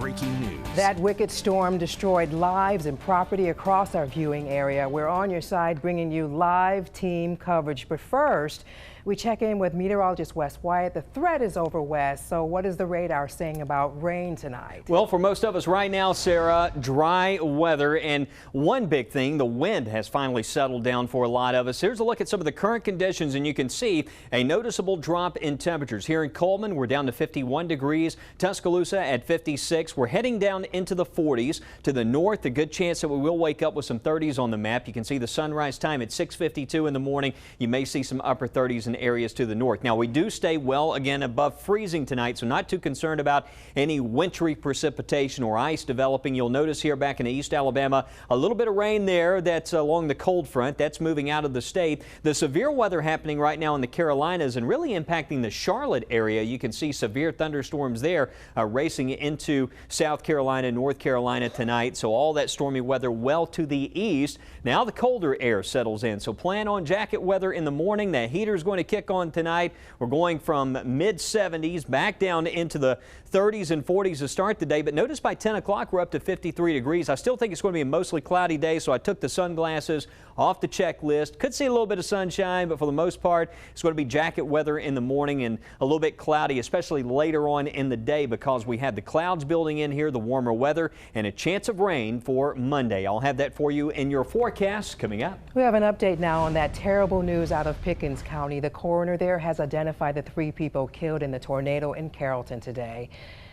breaking news. That wicked storm destroyed lives and property across our viewing area. We're on your side bringing you live team coverage. But first, we check in with meteorologist Wes Wyatt. The threat is over, Wes. So what is the radar saying about rain tonight? Well, for most of us right now, Sarah, dry weather. And one big thing, the wind has finally settled down for a lot of us. Here's a look at some of the current conditions, and you can see a noticeable drop in temperatures. Here in Coleman, we're down to 51 degrees. Tuscaloosa at 56. We're heading down into the 40s. To the north, a good chance that we will wake up with some 30s on the map. You can see the sunrise time at 6:52 in the morning. You may see some upper 30s in areas to the north. Now, we do stay well again above freezing tonight, so not too concerned about any wintry precipitation or ice developing. You'll notice here back in East Alabama, a little bit of rain there. That's along the cold front. That's moving out of the state. The severe weather happening right now in the Carolinas and really impacting the Charlotte area. You can see severe thunderstorms there racing into South Carolina, North Carolina tonight. So all that stormy weather well to the east. Now the colder air settles in. So plan on jacket weather in the morning. That heater is going to kick on tonight. We're going from mid-70s back down into the 30s and 40s to start the day. But notice by 10 o'clock we're up to 53 degrees. I still think it's going to be a mostly cloudy day, so I took the sunglasses off the checklist. Could see a little bit of sunshine, but for the most part it's going to be jacket weather in the morning and a little bit cloudy, especially later on in the day, because we have the clouds building in here, the warmer weather, and a chance of rain for Monday. I'll have that for you in your forecast coming up. We have an update now on that terrible news out of Pickens County. The coroner there has identified the 3 people killed in the tornado in Carrollton today.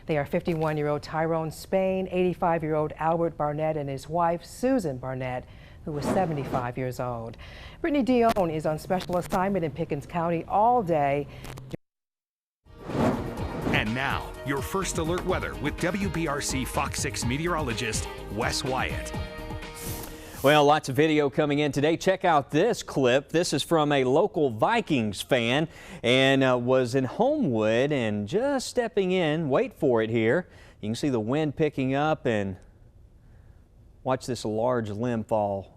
They are 51-year-old Tyrone Spain, 85-year-old Albert Barnett, and his wife Susan Barnett, who was 75 years old. Brittany Dion is on special assignment in Pickens County all day. And now, your first alert weather with WBRC Fox 6 meteorologist Wes Wyatt. Well, lots of video coming in today. Check out this clip. This is from a local Vikings fan and was in Homewood and just stepping in. Wait for it here. You can see the wind picking up and watch this large limb fall.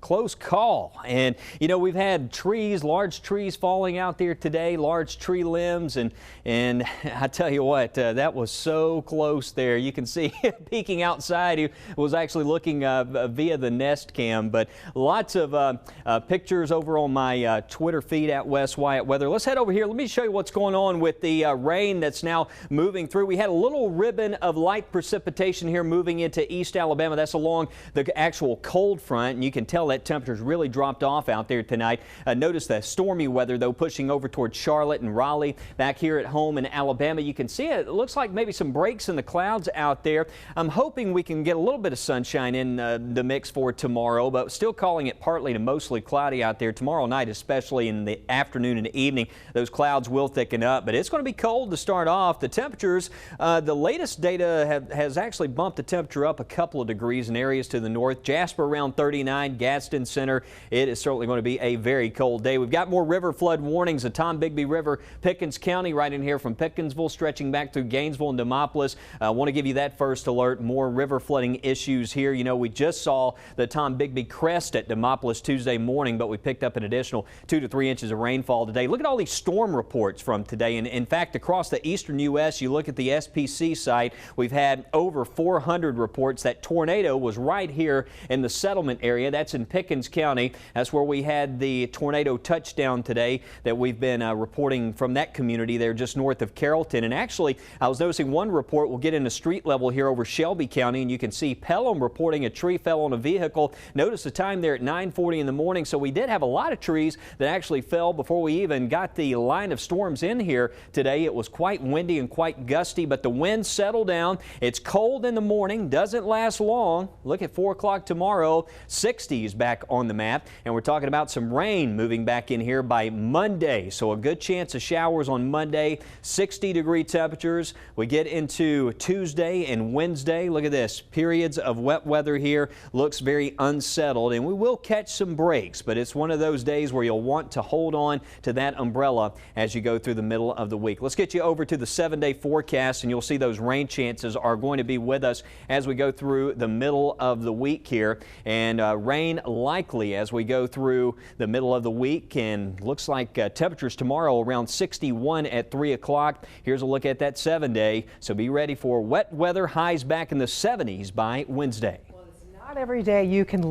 Close call. And you know, we've had trees, large trees falling out there today, large tree limbs, and I tell you what, that was so close there. You can see peeking outside. He was actually looking via the Nest Cam, but lots of pictures over on my Twitter feed at Wes Wyatt Weather. Let's head over here. Let me show you what's going on with the rain that's now moving through. We had a little ribbon of light precipitation here moving into East Alabama. That's along the actual cold front, and you can tell that temperatures really dropped off out there tonight. Notice the stormy weather, though, pushing over towards Charlotte and Raleigh. Back here at home in Alabama, you can see it. It looks like maybe some breaks in the clouds out there. I'm hoping we can get a little bit of sunshine in the mix for tomorrow, but still calling it partly to mostly cloudy out there. Tomorrow night, especially in the afternoon and evening, those clouds will thicken up, but it's going to be cold to start off. The temperatures, the latest data has actually bumped the temperature up a couple of degrees in areas to the north. Jasper around 39, Gadsden Center, it is certainly going to be a very cold day. We've got more river flood warnings. The Tombigbee River, Pickens County, right in here from Pickensville, stretching back through Gainesville and Demopolis. I want to give you that first alert. More river flooding issues here. You know, we just saw the Tombigbee crest at Demopolis Tuesday morning, but we picked up an additional 2 to 3 inches of rainfall today. Look at all these storm reports from today. And in fact, across the eastern U.S., you look at the SPC site, we've had over 400 reports. That tornado was right here in the settlement area. That's in Pickens County. That's where we had the tornado touchdown today that we've been reporting from that community there just north of Carrollton. And actually, I was noticing one report will get into street level here over Shelby County, and you can see Pelham reporting a tree fell on a vehicle. Notice the time there at 9:40 in the morning. So we did have a lot of trees that actually fell before we even got the line of storms in here today. It was quite windy and quite gusty, but the winds settled down. It's cold in the morning, doesn't last long. Look at 4 o'clock tomorrow, 60s back on the map, and we're talking about some rain moving back in here by Monday. So a good chance of showers on Monday, 60-degree temperatures. We get into Tuesday and Wednesday. Look at this, periods of wet weather here. Looks very unsettled, and we will catch some breaks, but it's one of those days where you'll want to hold on to that umbrella as you go through the middle of the week. Let's get you over to the 7-day forecast, and you'll see those rain chances are going to be with us as we go through the middle of the week here, and rain likely as we go through the middle of the week. And looks like temperatures tomorrow around 61 at 3 o'clock. Here's a look at that 7-day. So be ready for wet weather, highs back in the 70s by Wednesday. Well, it's not every day you can learn.